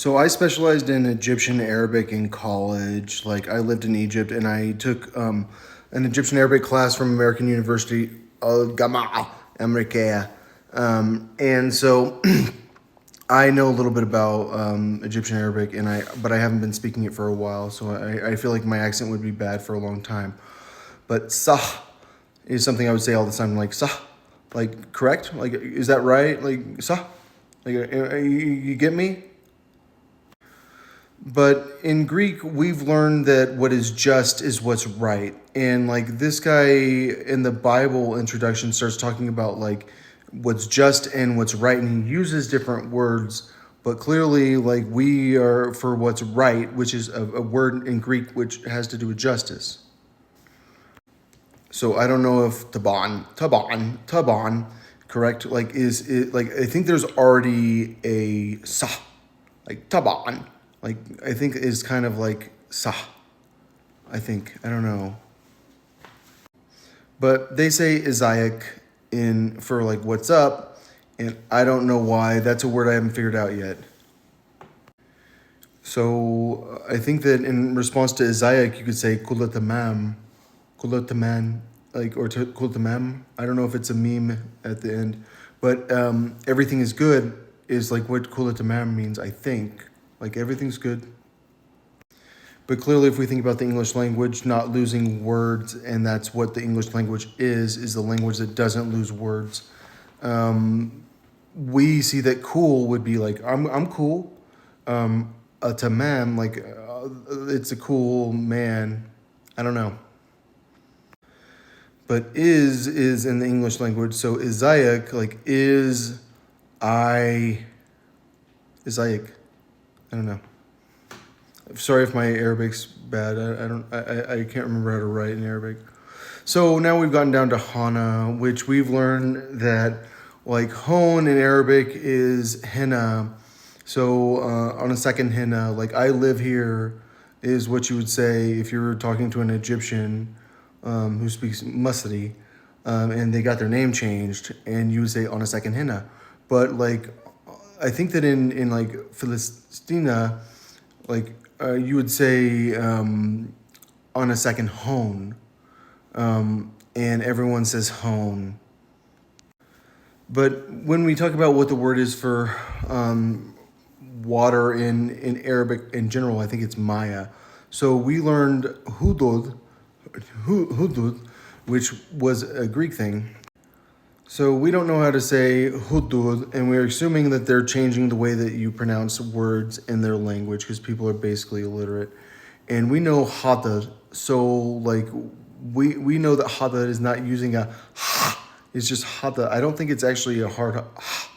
So I specialized in Egyptian Arabic in college. Like I lived in Egypt, and I took an Egyptian Arabic class from American University, Al Jamaa Americana, and so I know a little bit about Egyptian Arabic, but I haven't been speaking it for a while, so I feel like my accent would be bad for a long time. But sah is something I would say all the time, like sah, like correct, like is that right, like sah, like you get me? But in Greek, we've learned that what is just is what's right. And like this guy in the Bible introduction starts talking about like what's just and what's right. And he uses different words, but clearly, like we are for what's right, which is a word in Greek which has to do with justice. So I don't know if taban, correct? Like is it like I think there's already a sa, like taban, like I think is kind of like sa. I think I don't know, but they say Isaac in for like what's up, and I don't know why. That's a word I haven't figured out yet. So I think that in response to Isaac, you could say kulatamam, kulatamam, like or kulatamam. I don't know if it's a meme at the end, but everything is good is like what kulatamam means. I think like everything's good. But clearly, if we think about the English language not losing words, and that's what the English language is the language that doesn't lose words. We see that cool would be like I'm cool. A tamam like it's a cool man. I don't know. But is in the English language. So Isaac like I Isaac. I don't know. Sorry if my Arabic's bad. I don't. I can't remember how to write in Arabic. So now we've gotten down to Hana, which we've learned that like hone in Arabic is henna. So on a second henna, like I live here, is what you would say if you were talking to an Egyptian who speaks Masri, and they got their name changed, and you would say on a second henna. But like, I think that in like Philistina, like you would say on a second hone, and everyone says hone. But when we talk about what the word is for water in Arabic in general, I think it's Maya. So we learned hudud, which was a Greek thing. So we don't know how to say hudud, and we're assuming that they're changing the way that you pronounce words in their language because people are basically illiterate. And we know hadad, so like we know that hadad is not using a ha, it's just hadad. I don't think it's actually a hard ha,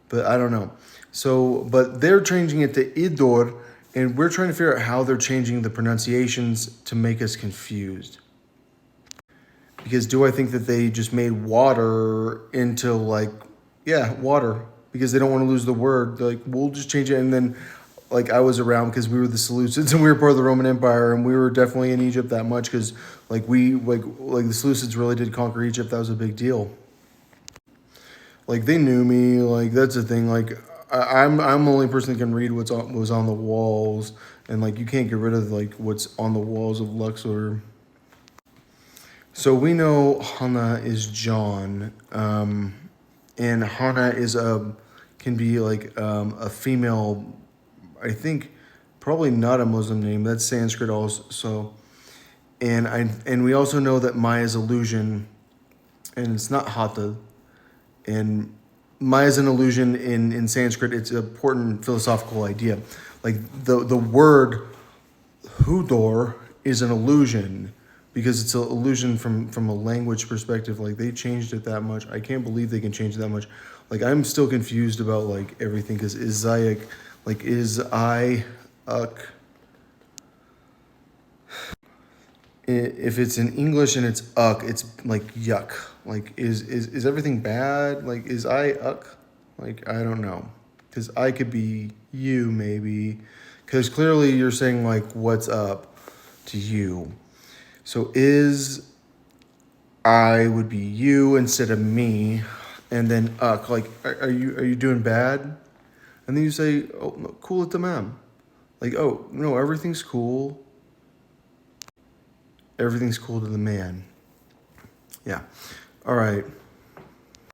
but I don't know. So, but they're changing it to idor, and we're trying to figure out how they're changing the pronunciations to make us confused. Because do I think that they just made water into like, yeah, water? Because they don't want to lose the word. They're like, we'll just change it. And then, like, I was around because we were the Seleucids and we were part of the Roman Empire, and we were definitely in Egypt that much because, like, like the Seleucids really did conquer Egypt. That was a big deal. Like they knew me. Like that's the thing. Like I'm the only person that can read was on the walls, and like you can't get rid of like what's on the walls of Luxor. So we know Hana is John, and Hana is a can be like a female. I think probably not a Muslim name. That's Sanskrit also. And we also know that Maya is illusion, and it's not Hatha. And Maya is an illusion in Sanskrit. It's an important philosophical idea. Like the word Hudor is an illusion because it's an illusion from a language perspective. Like they changed it that much. I can't believe they can change it that much. Like I'm still confused about like everything because Isaiah, like is I, uk. If it's in English and it's uk, it's like yuck. Like is everything bad? Like is I uk? Like I don't know, because I could be you maybe, because clearly you're saying like what's up to you. So is I would be you instead of me, and then uk. Like are you doing bad? And then you say, oh, no, cool tamam. Like, oh, no, everything's cool. Everything's cool to the man. Yeah. All right.